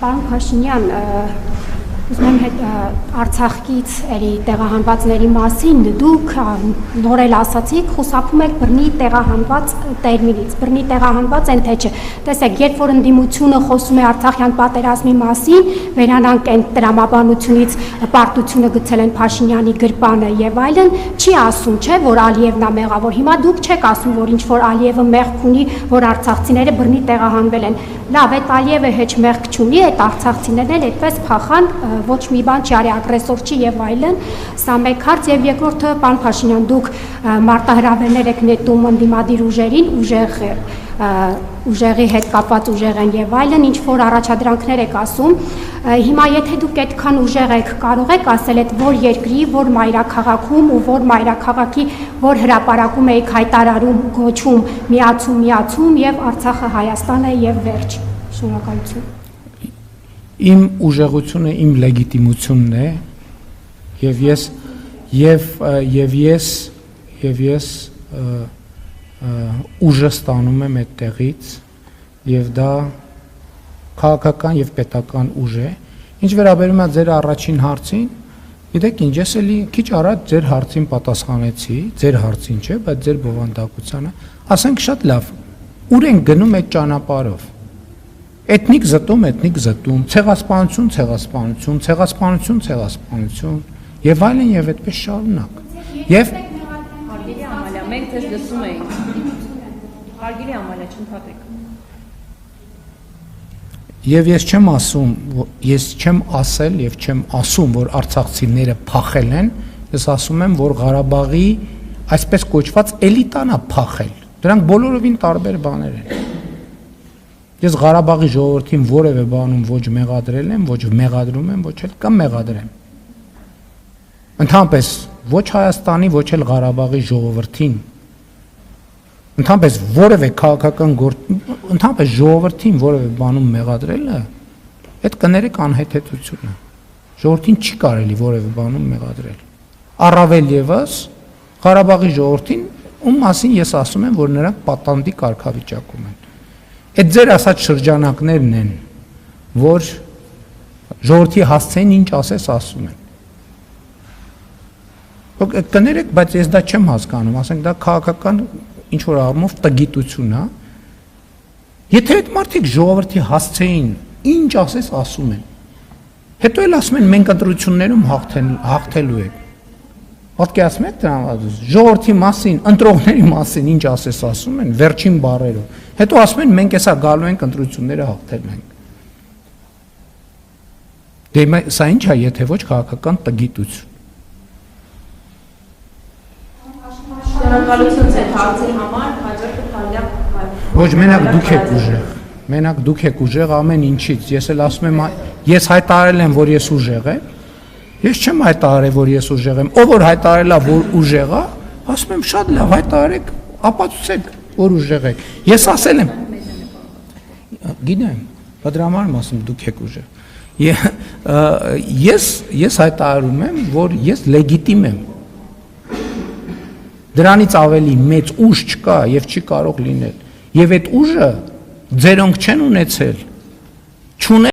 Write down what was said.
Պարոն Փաշինյան, ուզում եմ հետ Արցախից տեղահանվածների մասին դուք նոր էլ ասացիք, խուսափում եք բռնի տեղահանված տերմինից, բռնի տեղահանված են թե չէ։ Տեսեք, երբ որ ընդդիմությունը խոսում է Արցախյան պատերազմի մասին, վերանանք այն տրամաբանությունից պարտությունը գցել են Փաշինյանի գրպանը եւ այլն, չի ասում, չէ, որ Ալիևն է մեղավոր։ Հիմա դուք չեք ասում, որ ինչ որ Ալիևը մեղք ունի, որ արցախցիները բռնի տեղահանվել են։ Լավ, այդ Ալիևը հեչ մեղք չունի, այդ արցախցիներն էլ այդպես փախան, ոչ մի բան չի արի, ագրեսոր չի եւ այլն։ Սա մեկ հարց եւ երկրորդը, պարոն Փաշինյան, դուք մարտահրավերներ եք նետում ընդդիմադիր ուժերին, ուժեղի հետ կապված ուժեղ են եւ այլն, ինչ որ առաջադրանքներ եք ասում։ Հիմա եթե դուք այդքան ուժեղ եք, կարող եք ասել այդ որ երկրի, որ մայրաքաղաքում ու որ մայրաքաղաքի որ հրապարակում եք հայտարարում, գոչում, միացում եւ Արցախը Հայաստան է եւ վերջ։ Շնորհակալություն։ Իմ ուժեղությունը իմ լեգիտիմությունն է եւ ես ուժը ստանում եմ այդտեղից եւ դա քաղաքական եւ պետական ուժ է։ Ինչ վերաբերում է ձեր առաջին հարցին, գիտեք ինչ, ես էլի քիչ առաջ ձեր հարցին պատասխանեցի, ձեր հարցին չէ, բայց ձեր բովանդակությանը, ասենք շատ լավ, ուր են գնում այդ ճանապարհով։ Էթնիկ զտում, ցեղասպանություն եւ այլն եւ այդպես շարունակ։ Եվ հարգելի Ամալիա, մենք ձեզ լսում էինք։ Հարգելի Ամալիա, չընդհատեք։ Եվ ես չեմ ասել եւ չեմ ասում, որ արցախցիները փախել են, ես ասում եմ, որ Ղարաբաղի այսպես կոչված էլիտան է փախել։ Դրանք բոլորովին տարբեր բաներ են։ Ես Ղարաբաղի ժողովրդին որևէ բանում ոչ մեղադրել եմ, ոչ մեղադրում եմ, ոչ էլ կամ մեղադրեմ։ Ընդհանրապես ոչ Հայաստանի, ոչ էլ Ղարաբաղի ժողովրդին, ընդհանրապես որևէ քաղաքական ընդհանրապես ժողովրդին որևէ բանում մեղադրելը, այդ կներեք անհեթեթություն է։ Ժողովրդին չի կարելի որևէ բանում մեղադրել։ Առավել եւս Ղարաբաղի ժողովրդին, ում մասին ես ասում եմ, որ նրանք պատանդի կարգավիճակում են։ Այդ ձեր ասած շրջանակներն են, որ ժողովրդի հասցեն ինչ ասես ասում են։ Կներեք, բայց ես դա չեմ հասկանում, ասենք դա քաղաքական ինչ որ առումով տգիտություն է։ Եթե այդ մարդիկ ժողովրդի հասցեին ինչ ասես ասում են, հետո էլ ասում են մենք ընտրություններում հաղթելու ենք։ Պատկերացնում եք դրան, ժողովրդի մասին, ընտրողների մասին ինչ ասես ասում են, վերջին բառերով։ Հետո ասում են մենք հեսա գալու ենք ընտրությունները հաղթելու ենք։ Դե սա ինչ է, եթե ոչ քաղաքական տգիտություն։ Շնորհակալություն ձեր հարցի համար, հաջորդը Թալիա։ Ոչ, մենակ դուք եք ուժեղ։ Մենակ դուք եք ուժեղ ամեն ինչից։ Ես էլ ասում եմ, ես հայտարարել եմ, որ ես ուժեղ եմ։ Ես չեմ հայտարարել, որ ես ուժեղ եմ։ Ով որ հայտարարել է, որ ուժեղ է, ասում եմ շատ լավ, հայտարարեք, ապացուցեք, որ ուժեղ եք։ Ես ասել եմ։ Գիտեմ, բայց դրա համար եմ ասում դուք եք ուժեղ։ Ես հայտարարում եմ, որ ես լեգիտիմ եմ։ Դրանից ավելի մեծ ուժ չկա եւ չի կարող լինել։ Եվ այդ ուժը ձերոնք չեն ունեցել։